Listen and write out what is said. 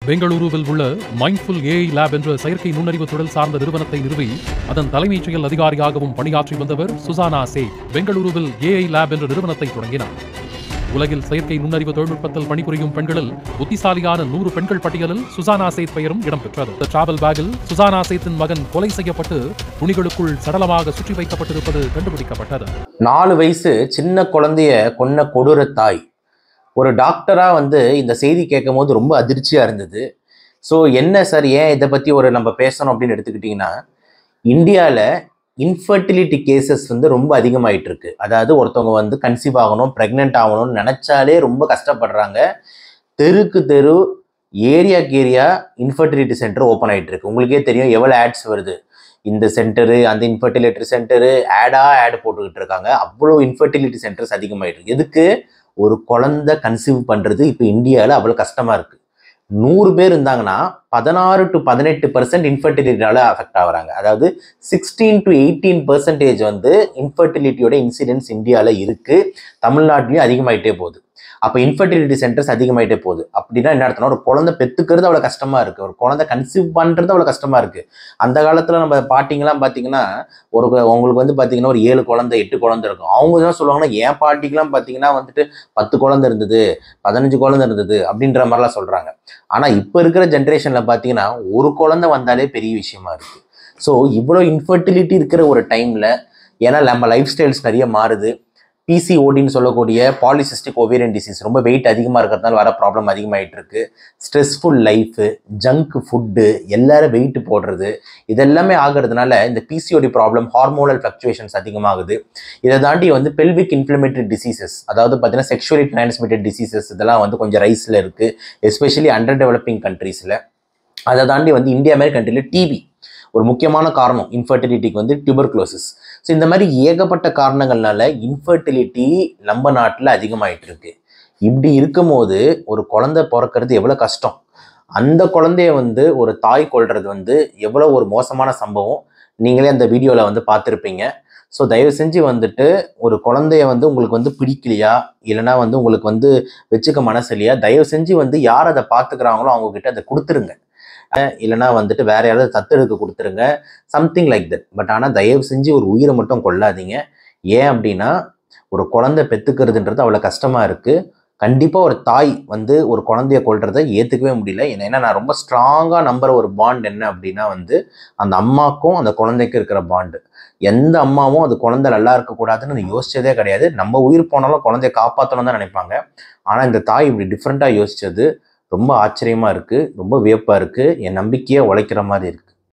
பெங்களூருவில் உள்ள mindful AI lab என்ற செயற்கை நுண்ணறிவு தொழில் சார்ந்த நிறுவனத்தை நிறுவி அதன் தலைமைச் செயல் அதிகாரியாகவும் பணியாற்றி வந்தவர் சுசானா சேத். பெங்களூருவில் ஏஐ லேப் என்ற நிறுவனத்தை தொடங்கினார். உலகில் செயற்கை நுண்ணறிவு தொழில்நுட்பத்தில் பணிபுரியும் பெண்களில் புத்திசாலியான 100 பெண்கள் பட்டியலில் சுசானா சேத் பெயரும் இடம்பெற்றது. டிராவல் பேக்கில் சுசானா சேத்தின் மகன் கொலை செய்யப்பட்டு துணிகளுக்குள் சடலமாக சுற்றி வைக்கப்பட்டிருப்பது கண்டுபிடிக்கப்பட்டது. 4 வயசு சின்ன குழந்தைய கொன்ன கொடூர தாய். ஒரு டாக்டராக இந்த செய்தி கேட்கும் போது ரொம்ப அதிர்ச்சியாக இருந்தது. ஸோ என்ன சார், ஏன் இதை பற்றி நம்ம பேசணும் அப்படின்னு எடுத்துக்கிட்டிங்கன்னா, இந்தியாவில் இன்ஃபர்டிலிட்டி கேசஸ் ரொம்ப அதிகமாகிட்டு இருக்கு. அதாவது ஒருத்தவங்க கன்சீவ் ஆகணும், ப்ரெக்னென்ட் ஆகணும்னு நினச்சாலே ரொம்ப கஷ்டப்படுறாங்க. தெருக்கு தெரு, ஏரியாக்கு ஏரியா இன்ஃபர்டிலிட்டி சென்டர் ஓப்பன் ஆகிட்டு இருக்கு. உங்களுக்கே தெரியும் எவ்வளோ ஆட்ஸ் வருது. இந்த சென்டரு, அந்த இன்ஃபர்டிலிட்டி சென்டரு, ஆட் போட்டுக்கிட்டு இருக்காங்க. அவ்வளோ இன்ஃபர்டிலிட்டி சென்டர்ஸ் அதிகமாகிட்டு இருக்கு. எதுக்கு? ஒரு குழந்தை கன்சீவ் பண்ணுறது இப்போ இந்தியாவில் அவ்வளோ கஷ்டமாக இருக்குது. 100 பேர் இருந்தாங்கன்னா 16 to 18% இன்ஃபர்டிலிட்டியால் அஃபெக்ட் ஆகுறாங்க. அதாவது 16 to 18% இன்ஃபர்டிலிட்டியோட இன்சிடென்ட்ஸ் இந்தியாவில் இருக்குது. தமிழ்நாட்டிலையும் அதிகமாகிட்டே போகுது. அப்போ இன்ஃபர்டிலிட்டி சென்டர்ஸ் அதிகமாகிட்டே போகுது. அப்படின்னா என்ன அர்த்தம்னா, ஒரு குழந்தை பெற்றுக்கிறது அவ்வளோ கஷ்டமாக இருக்குது, ஒரு குழந்தை கன்சீவ் பண்ணுறது அவ்வளோ கஷ்டமாக இருக்குது. அந்த காலத்தில் நம்ம பாட்டிங்கெல்லாம் பார்த்தீங்கன்னா, உங்களுக்கு பார்த்தீங்கன்னா ஒரு 7 குழந்தை 8 குழந்தை இருக்கும். அவங்க தான் சொல்லுவாங்கன்னா, என் பாட்டிக்கெல்லாம் பார்த்தீங்கன்னா 10 குழந்தை இருந்தது, 15 குழந்தை இருந்தது அப்படின்ற மாதிரிலாம் சொல்கிறாங்க. ஆனால் இப்போ இருக்கிற ஜென்ரேஷனில் பார்த்தீங்கன்னா ஒரு குழந்தை வந்தாலே பெரிய விஷயமா இருக்குது. ஸோ இவ்வளோ இன்ஃபர்டிலிட்டி இருக்கிற ஒரு டைமில், ஏன்னா நம்ம லைஃப் ஸ்டைல்ஸ் நிறைய மாறுது. பிசிஓடின்னு சொல்லக்கூடிய பாலிசிஸ்டிக் ஓவேரியன் டிசீஸ், ரொம்ப வெயிட் அதிகமாக இருக்கிறதுனால வர ப்ராப்ளம் அதிகமாகிட்டு இருக்கு. ஸ்ட்ரெஸ்ஃபுல் லைஃபு, ஜங்க் ஃபுட்டு, எல்லாரும் வெயிட் போடுறது, இதெல்லாமே ஆகிறதுனால இந்த பிசிஓடி ப்ராப்ளம், ஹார்மோனல் ஃப்ளக்சுவேஷன்ஸ் அதிகமாகுது. இதை தாண்டி பெல்விக் இன்ஃப்ளமேட்டரி டிசீசஸ், அதாவது பார்த்தீங்கன்னா செக்ஷுவலி டிரான்ஸ்மிட்டட் டிசீசஸ், இதெல்லாம் கொஞ்சம் ரைஸில் இருக்குது, எஸ்பெஷலி அண்டர் டெவலப்பிங் கண்ட்ரீஸில். அதை தாண்டி இந்தியா மாதிரி கண்ட்ரியில் டிபி ஒரு முக்கியமான காரணம் இன்ஃபர்டிலிட்டிக்கு, டியூபர்குலோசிஸ். ஸோ இந்த மாதிரி ஏகப்பட்ட காரணங்கள்னால இன்ஃபர்டிலிட்டி நம்ம நாட்டில் அதிகமாகிட்டு இருக்கு. இப்படி இருக்கும்போது ஒரு குழந்தை பிறக்கிறது எவ்வளோ கஷ்டம். அந்த குழந்தைய ஒரு தாய் கொள்வது எவ்வளோ ஒரு மோசமான சம்பவம். நீங்களே அந்த வீடியோவில் பார்த்துருப்பீங்க. ஸோ தயவு செஞ்சு ஒரு குழந்தைய உங்களுக்கு பிடிக்கலையா, இல்லைனா உங்களுக்கு வச்சுக்க மனசு இல்லையா, தயவு செஞ்சு யார் அதை பார்த்துக்கிறாங்களோ அவங்கக்கிட்ட அதை கொடுத்துருங்க. இல்லைனா வேற யாராவது தத்தெடுக்க கொடுத்துருங்க, சம்திங் லைக் தட். பட் ஆனால் தயவு செஞ்சு ஒரு உயிரை மட்டும் கொள்ளாதீங்க. ஏன் அப்படின்னா, ஒரு குழந்தை பெற்றுக்கிறதுன்றது அவ்வளோ கஷ்டமாக இருக்குது. கண்டிப்பாக ஒரு தாய் ஒரு குழந்தைய கொள்றதை ஏற்றுக்கவே முடியல. ஏன்னா நான் ரொம்ப ஸ்ட்ராங்காக நம்புகிற ஒரு பாண்ட் என்ன அப்படின்னா அந்த அம்மாக்கும் அந்த குழந்தைக்கும் இருக்கிற பாண்டு. எந்த அம்மாவும் அது குழந்தை நல்லா இருக்கக்கூடாதுன்னு யோசிச்சதே கிடையாது. நம்ம உயிர் போனாலும் குழந்தைய காப்பாற்றணும் தான் நினைப்பாங்க. ஆனால் இந்த தாய் இப்படி டிஃப்ரெண்ட்டாக யோசித்தது ரொம்ப ஆச்சரியமாக இருக்குது, ரொம்ப வியப்பாக இருக்குது. என் நம்பிக்கையை உழைக்கிற மாதிரி இருக்குது.